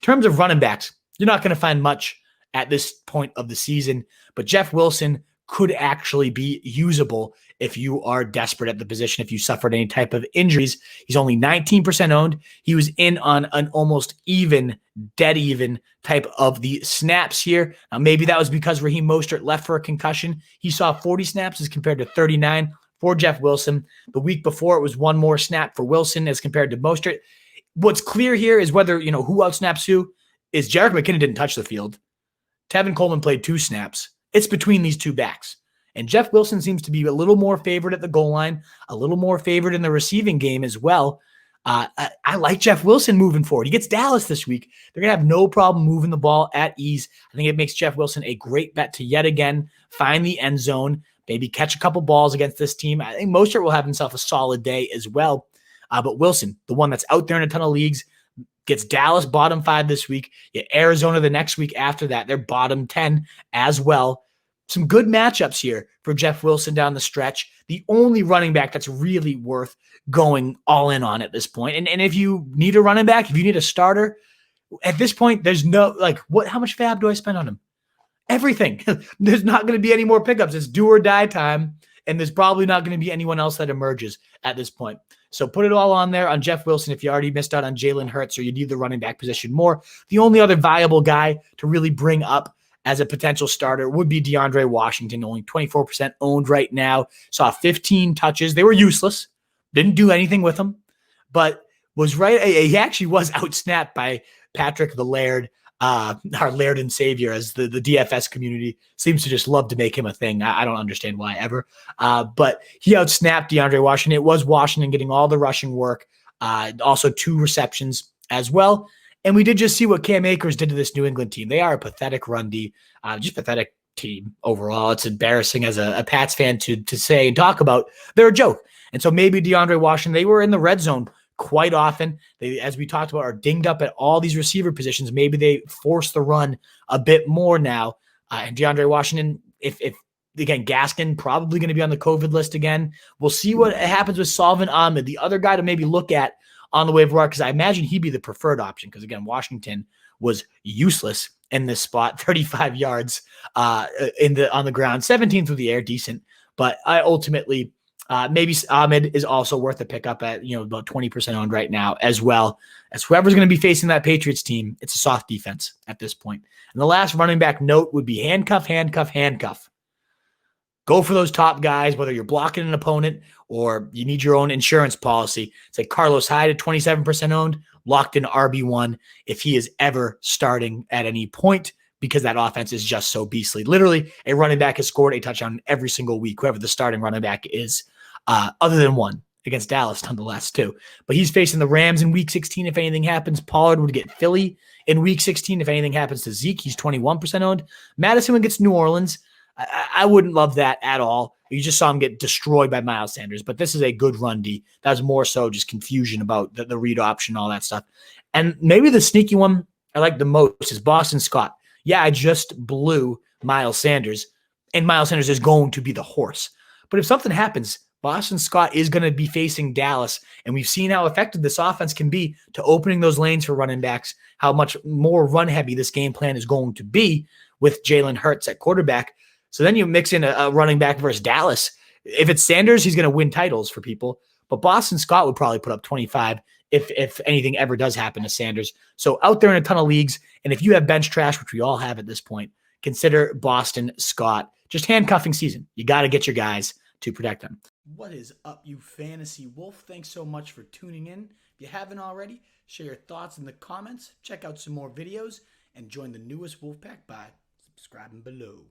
terms of running backs, you're not going to find much at this point of the season, but Jeff Wilson could actually be usable if you are desperate at the position, if you suffered any type of injuries. He's only 19% owned. He was in on an almost even, dead even type of the snaps here. Now, maybe that was because Raheem Mostert left for a concussion. He saw 40 snaps as compared to 39 for Jeff Wilson. The week before, it was one more snap for Wilson as compared to Mostert. What's clear here is whether, who outsnaps who is Jerick McKinnon didn't touch the field. Tevin Coleman played 2 snaps. It's between these two backs. And Jeff Wilson seems to be a little more favored at the goal line, a little more favored in the receiving game as well. I like Jeff Wilson moving forward. He gets Dallas this week. They're going to have no problem moving the ball at ease. I think it makes Jeff Wilson a great bet to yet again find the end zone, maybe catch a couple balls against this team. I think Mostert will have himself a solid day as well. But Wilson, the one that's out there in a ton of leagues, gets Dallas bottom 5 this week. Arizona the next week after that. They're bottom 10 as well. Some good matchups here for Jeff Wilson down the stretch. The only running back that's really worth going all in on at this point. And if you need a running back, if you need a starter, at this point, there's no, how much fab do I spend on him? Everything. There's not going to be any more pickups. It's do or die time. And there's probably not going to be anyone else that emerges at this point. So put it all on there on Jeff Wilson if you already missed out on Jalen Hurts or you need the running back position more. The only other viable guy to really bring up as a potential starter would be DeAndre Washington, only 24% owned right now. Saw 15 touches. They were useless. Didn't do anything with them, but was right. He actually was outsnapped by Patrick the Laird, our Laird and Savior, as the DFS community seems to just love to make him a thing. I don't understand why ever. But he outsnapped DeAndre Washington. It was Washington getting all the rushing work, also 2 receptions as well. And we did just see what Cam Akers did to this New England team. They are a pathetic run D, just pathetic team overall. It's embarrassing as a Pats fan to say and talk about. They're a joke. And so maybe DeAndre Washington, they were in the red zone quite often. They, as we talked about, are dinged up at all these receiver positions. Maybe they force the run a bit more now. And DeAndre Washington, if again, Gaskin probably going to be on the COVID list again. We'll see what happens with Salvin Ahmed, the other guy to maybe look at on the waiver wire, because I imagine he'd be the preferred option because, again, Washington was useless in this spot, 35 yards on the ground, 17 through the air, decent. But I ultimately maybe Ahmed is also worth a pickup at about 20% owned right now, as well as whoever's going to be facing that Patriots team. It's a soft defense at this point. And the last running back note would be handcuff, handcuff, handcuff. Go for those top guys, whether you're blocking an opponent or you need your own insurance policy. It's like Carlos Hyde at 27% owned, locked in RB1 if he is ever starting at any point, because that offense is just so beastly. Literally, a running back has scored a touchdown every single week, whoever the starting running back is, other than one against Dallas, nonetheless, too. But he's facing the Rams in Week 16 if anything happens. Pollard would get Philly in Week 16 if anything happens to Zeke. He's 21% owned. Madison gets New Orleans. I wouldn't love that at all. You just saw him get destroyed by Miles Sanders, but this is a good run D. That was more so just confusion about the read option, all that stuff. And maybe the sneaky one I like the most is Boston Scott. Yeah, I just blew Miles Sanders, and Miles Sanders is going to be the horse. But if something happens, Boston Scott is going to be facing Dallas, and we've seen how effective this offense can be to opening those lanes for running backs, how much more run-heavy this game plan is going to be with Jalen Hurts at quarterback. So then you mix in a running back versus Dallas. If it's Sanders, he's going to win titles for people. But Boston Scott would probably put up 25 if anything ever does happen to Sanders. So out there in a ton of leagues, and if you have bench trash, which we all have at this point, consider Boston Scott. Just handcuffing season. You got to get your guys to protect them. What is up, you fantasy wolf? Thanks so much for tuning in. If you haven't already, share your thoughts in the comments, check out some more videos, and join the newest Wolfpack by subscribing below.